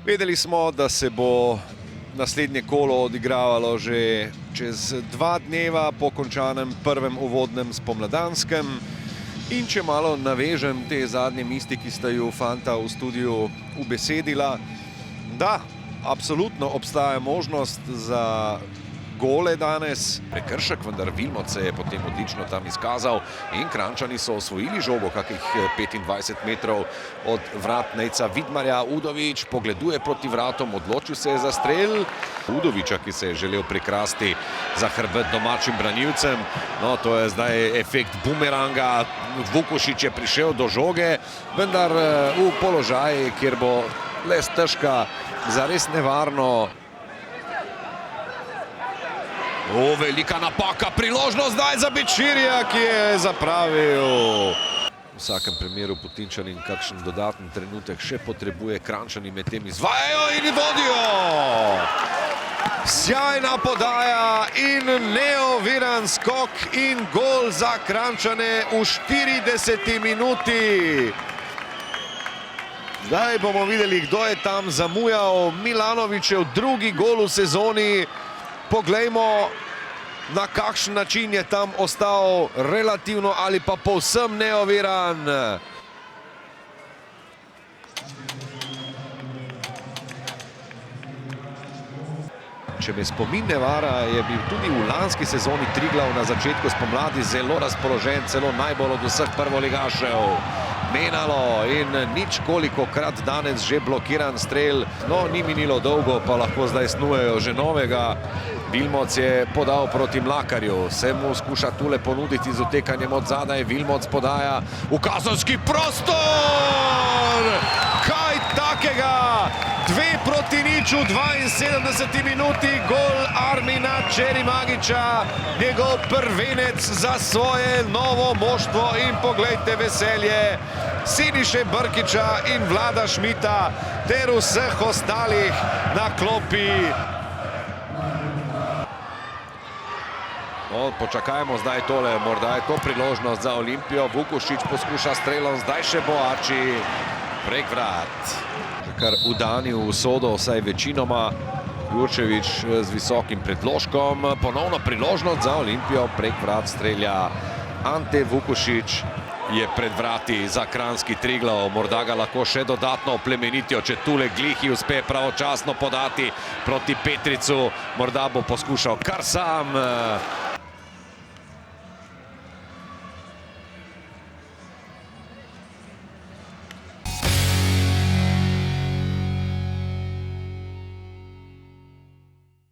Vedeli smo, da se bo naslednje kolo odigravalo že čez 2 dneva po končanem prvem uvodnem spomladanskem. In če malo navežem te zadnje misli, ki sta ju fanta v studiu ubesedila, da, absolutno obstaja možnost za gole danes. Prekršek, vendar Vilmot se je potem odlično tam izkazal in Kranjčani so osvojili žogo kakih 25 metrov od vrat Nejca Vidmarja. Udovič pogleduje proti vratom, odločil se je za strel. Udoviča, ki se je želel prikrasti za hrbet domačim branilcem. No, to je zdaj efekt bumeranga. Vukušić je prišel do žoge, vendar v položaj, kjer bo le stežka zares nevarno. Velika napaka, priložnost zdaj za Bećirija, ki je zapravil. V vsakem primeru Putinčanin kakšen dodaten trenutek še potrebuje. Kranjčani med tem izvajajo in vodijo. Sjajna podaja in neoviran skok in gol za Kranjčane v 40. minuti. Zdaj bomo videli, kdo je tam zamujal. Milanovićev drugi gol v sezoni. Poglejmo, na kakšen način je tam ostal relativno ali pa povsem neoviran. Če me spomin ne vara, je bil tudi v lanski sezoni Triglav na začetku spomladi zelo razpoložen, celo najbolj od vseh prvoligašev. Menalo in nič kolikokrat danes že blokiran strel. No, ni minilo dolgo, pa lahko zdaj snujejo že novega. Vilmot je podal proti Mlakarju, se mu skuša tule ponuditi z utekanjem od zadaj. Vilmot podaja v kazenski prostor! Kaj takega? 2-0 v 72. minuti, gol Armina Čerimagića, njegov prvenec za svoje novo moštvo in poglejte veselje Siniše Brkića in Vlada Šmita ter vseh ostalih na klopi. No, počakajmo zdaj tole, morda je to priložnost za Olimpijo. Vukušić poskuša strelom, zdaj še Boači prek vrat. Kar udanil usodo, vsaj večinoma. Jurčević z visokim predložkom, ponovno priložnost za Olimpijo, prek vrat strelja Ante Vukušić. Je pred vrati za kranjski Triglav, morda ga lahko še dodatno oplemenitijo, če tule Glihi uspe pravočasno podati proti Petricu, morda bo poskušal kar sam.